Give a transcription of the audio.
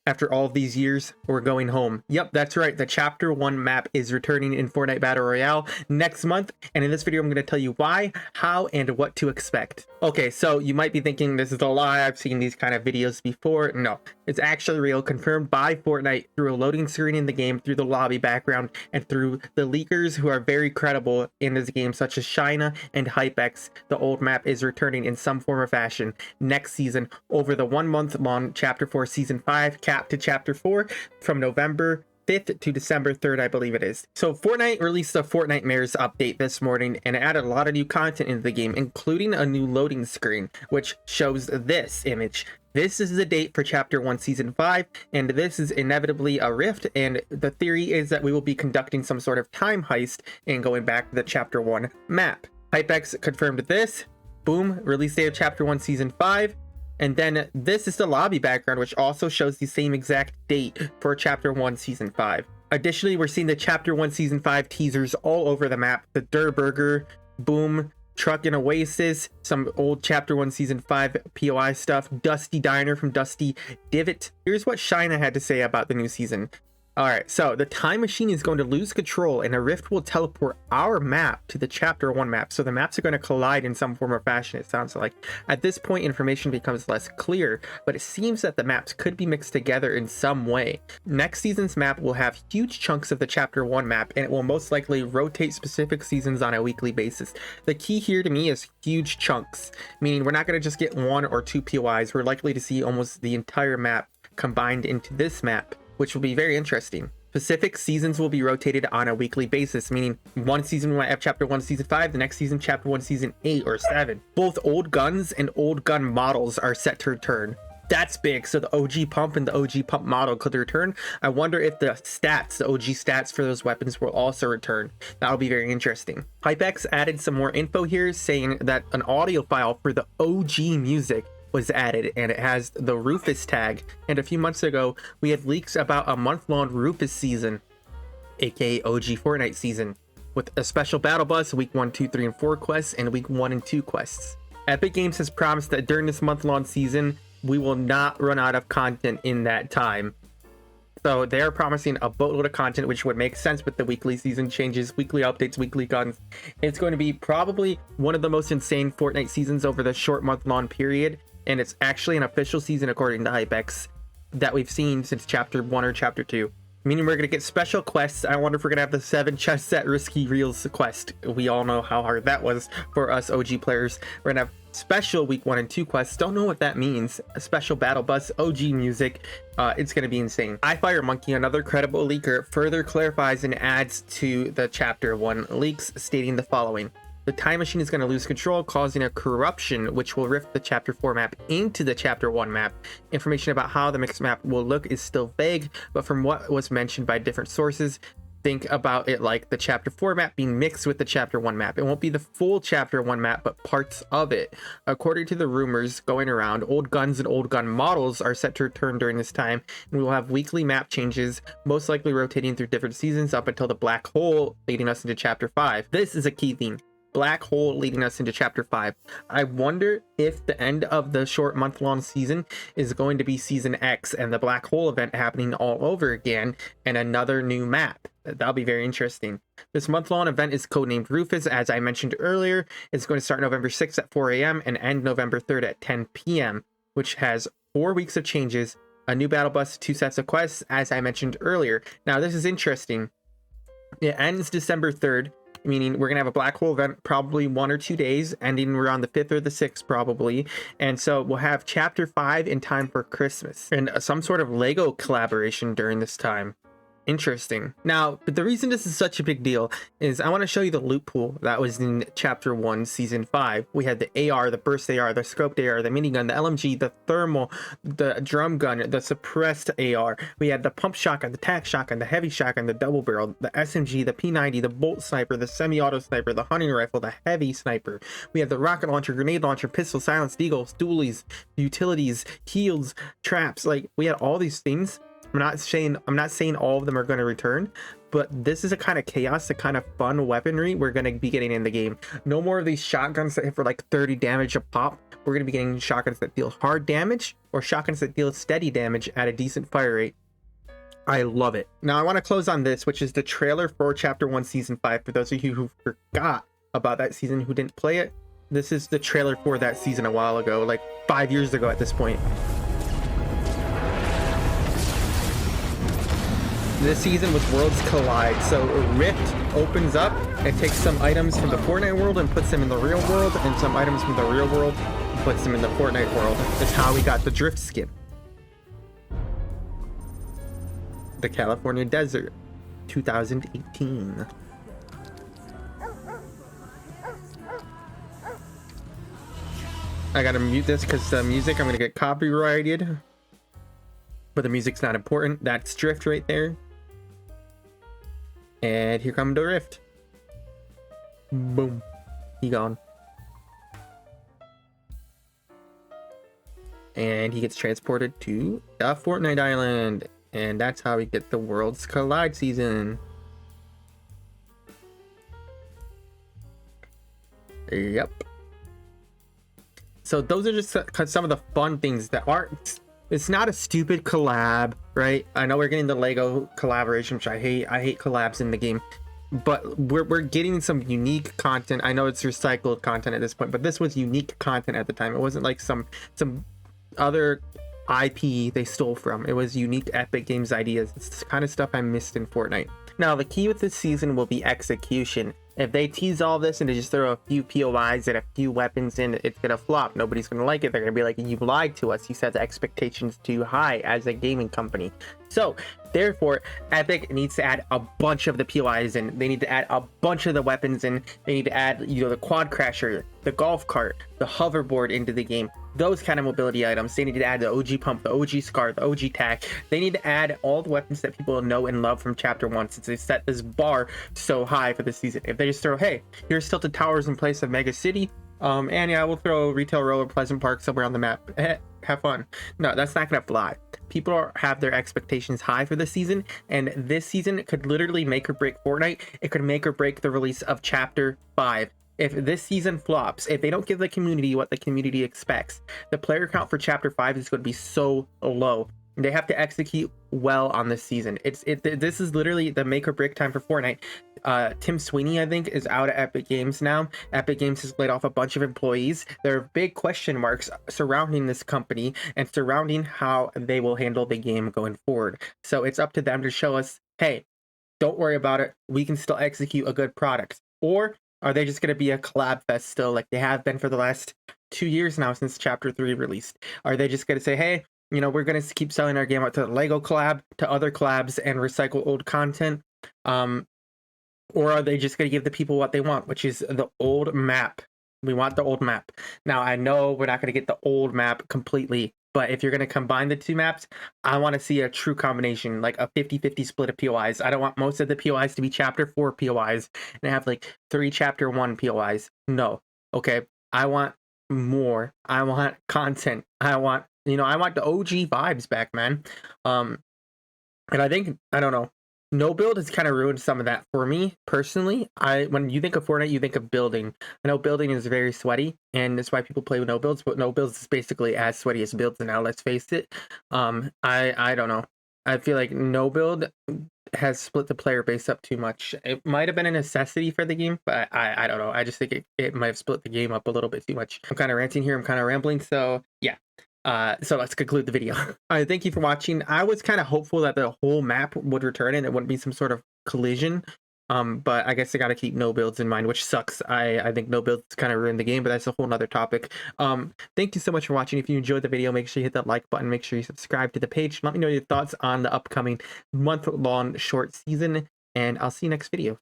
After all of these years, we're going home. Yep, that's right. The Chapter 1 map is returning in Fortnite Battle Royale next month. And in this video, I'm going to tell you why, how, and what to expect. Okay, so you might be thinking this is a lie. I've seen these kind of videos before. No, it's actually real, confirmed by Fortnite through a loading screen in the game, through the lobby background, and through the leakers who are very credible in this game, such as Shina and HypeX. The old map is returning in some form or fashion next season over the 1 month long Chapter 4 Season 5 cap to Chapter 4 from November 5th to December 3rd, I believe it is. So Fortnite released a Fortnite Mares update this morning and it added a lot of new content into the game, including a new loading screen, which shows this image. This is the date for Chapter 1 Season 5, and this is inevitably a rift, and the theory is that we will be conducting some sort of time heist and going back to the Chapter 1 map. HypeX confirmed this. Boom, release date of Chapter 1 Season 5. And then this is the lobby background, which also shows the same exact date for Chapter 1 Season 5. Additionally, we're seeing the Chapter 1 Season 5 teasers all over the map. The Durr Burger, Boom, Truck and Oasis, some old Chapter 1 Season 5 POI stuff, Dusty Diner from Dusty Divot. Here's what Shina had to say about the new season. Alright, so the time machine is going to lose control and a rift will teleport our map to the Chapter 1 map. So the maps are going to collide in some form or fashion, it sounds like. At this point, information becomes less clear, but it seems that the maps could be mixed together in some way. Next season's map will have huge chunks of the Chapter 1 map, and it will most likely rotate specific seasons on a weekly basis. The key here to me is huge chunks, meaning we're not going to just get 1 or 2 POIs. We're likely to see almost the entire map combined into this map, which will be very interesting. Specific seasons will be rotated on a weekly basis, meaning one season we might have Chapter 1 Season 5, the next season Chapter 1 Season 8 or 7. Both old guns and old gun models are set to return. That's big, so the OG pump and the OG pump model could return. I wonder if the stats, the OG stats for those weapons will also return. That'll be very interesting. HypeX added some more info here saying that an audio file for the OG music was added, and it has the Rufus tag. And a few months ago we had leaks about a month-long Rufus season, aka OG Fortnite season, with a special battle bus, week 1, 2, 3, and 4 quests, and week 1 and 2 quests. Epic Games has promised that during this month-long season we will not run out of content in that time. So they are promising a boatload of content, which would make sense with the weekly season changes, weekly updates, weekly guns. It's going to be probably one of the most insane Fortnite seasons over the short month-long period. And it's actually an official season according to HypeX that we've seen since Chapter 1 or Chapter 2. Meaning we're going to get special quests. I wonder if we're going to have the 7 chest set risky reels quest. We all know how hard that was for us OG players. We're going to have special week 1 and 2 quests. Don't know what that means. A special battle bus, OG music. It's going to be insane. iFireMonkey, another credible leaker, further clarifies and adds to the Chapter 1 leaks, stating the following. The time machine is going to lose control, causing a corruption which will rift the Chapter 4 map into the Chapter 1 map. Information about how the mixed map will look is still vague, but from what was mentioned by different sources, think about it like the Chapter 4 map being mixed with the Chapter 1 map. It won't be the full Chapter 1 map, but parts of it. According to the rumors going around, old guns and old gun models are set to return during this time, and we will have weekly map changes, most likely rotating through different seasons up until the black hole leading us into Chapter 5. This is a key theme. Black hole leading us into Chapter 5. I wonder if the end of the short month-long season is going to be Season X and the black hole event happening all over again and another new map. That'll be very interesting. This month-long event is codenamed Rufus, as I mentioned earlier. It's going to start November 6th at 4 a.m. and end November 3rd at 10 p.m., which has 4 weeks of changes, a new battle bus, 2 sets of quests, as I mentioned earlier. Now, this is interesting. It ends December 3rd, meaning we're gonna have a black hole event probably 1 or 2 days, ending around the 5th or the 6th probably. And so we'll have Chapter 5 in time for Christmas and some sort of Lego collaboration during this time. Interesting. Now, but the reason this is such a big deal is I want to show you the loot pool that was in Chapter 1 Season 5. We had the AR, the burst AR, the scoped AR, the minigun, the LMG, the thermal, the drum gun, the suppressed AR. We had the pump shotgun, the tac shotgun, the heavy shotgun, the double barrel, the SMG, the P90, the bolt sniper, the semi-auto sniper, the hunting rifle, the heavy sniper. We had the rocket launcher, grenade launcher, pistol, silenced eagles, dualies, utilities, heals, traps. Like, we had all these things. I'm not saying all of them are going to return, but this is a kind of chaos, the kind of fun weaponry we're going to be getting in the game. No more of these shotguns that hit for like 30 damage a pop. We're going to be getting shotguns that deal hard damage, or shotguns that deal steady damage at a decent fire rate. I love it. Now I want to close on this, which is the trailer for Chapter 1 Season 5. For those of you who forgot about that season, who didn't play it, this is the trailer for that season a while ago, like 5 years ago at this point. This season was Worlds Collide. So Rift opens up and takes some items from the Fortnite world and puts them in the real world, and some items from the real world and puts them in the Fortnite world. That's how we got the Drift skin. The California Desert, 2018. I gotta mute this because the music, I'm gonna get copyrighted. But the music's not important. That's Drift right there. And here comes the Rift. Boom. He gone. And he gets transported to the Fortnite Island. And that's how we get the Worlds Collide season. Yep. So those are just some of the fun things that aren't... It's not a stupid collab, right? I know we're getting the Lego collaboration, which I hate. I hate collabs in the game. But we're getting some unique content. I know it's recycled content at this point, but this was unique content at the time. It wasn't like some other IP they stole from. It was unique Epic Games ideas. It's the kind of stuff I missed in Fortnite. Now, the key with this season will be execution. If they tease all this and they just throw a few POIs and a few weapons in, it's gonna flop. Nobody's gonna like it. They're gonna be like, you lied to us. You set the expectations too high as a gaming company. So therefore, Epic needs to add a bunch of the POIs in. They need to add a bunch of the weapons in. They need to add, you know, the quad crasher, the golf cart, the hoverboard into the game. Those kind of mobility items. They need to add the OG pump, the OG scar, the OG tack. They need to add all the weapons that people know and love from Chapter 1, since they set this bar so high for this season. If they just throw, hey, here's Tilted Towers in place of Mega City, and yeah, we'll throw Retail Row or Pleasant Park somewhere on the map. Have fun. No, that's not gonna fly. People have their expectations high for this season, and this season could literally make or break Fortnite. It could make or break the release of Chapter 5. If this season flops, if they don't give the community what the community expects, the player count for Chapter 5 is going to be so low. They have to execute well on this season. This is literally the make or break time for Fortnite. Tim Sweeney, I think, is out at Epic Games now. Epic Games has laid off a bunch of employees. There are big question marks surrounding this company and surrounding how they will handle the game going forward. So it's up to them to show us, hey, don't worry about it. We can still execute a good product. Or are they just going to be a collab fest still, like they have been for the last 2 years now since Chapter 3 released? Are they just going to say, hey, you know, we're going to keep selling our game out to the Lego collab, to other collabs, and recycle old content? Or are they just going to give the people what they want, which is the old map? We want the old map. Now, I know we're not going to get the old map completely, but if you're going to combine the two maps, I want to see a true combination, like a 50-50 split of POIs. I don't want most of the POIs to be Chapter 4 POIs and have like 3 Chapter 1 POIs. No. Okay. I want more. I want content. I want, you know, I want the OG vibes back, man. And I think, I don't know, no build has kind of ruined some of that for me personally. When you think of Fortnite, you think of building. I know building is very sweaty, and that's why people play with no builds, but no builds is basically as sweaty as builds now, let's face it. I don't know. I feel like no build has split the player base up too much. It might have been a necessity for the game, but I don't know. I just think it might have split the game up a little bit too much. I'm kind of ranting here. I'm kind of rambling. So yeah. So let's conclude the video. All right, thank you for watching. I was kind of hopeful that the whole map would return and it wouldn't be some sort of collision. But I guess I got to keep no builds in mind, which sucks. I think no builds kind of ruined the game, but that's a whole nother topic. Thank you so much for watching. If you enjoyed the video, make sure you hit that like button. Make sure you subscribe to the page. Let me know your thoughts on the upcoming month-long short season, and I'll see you next video.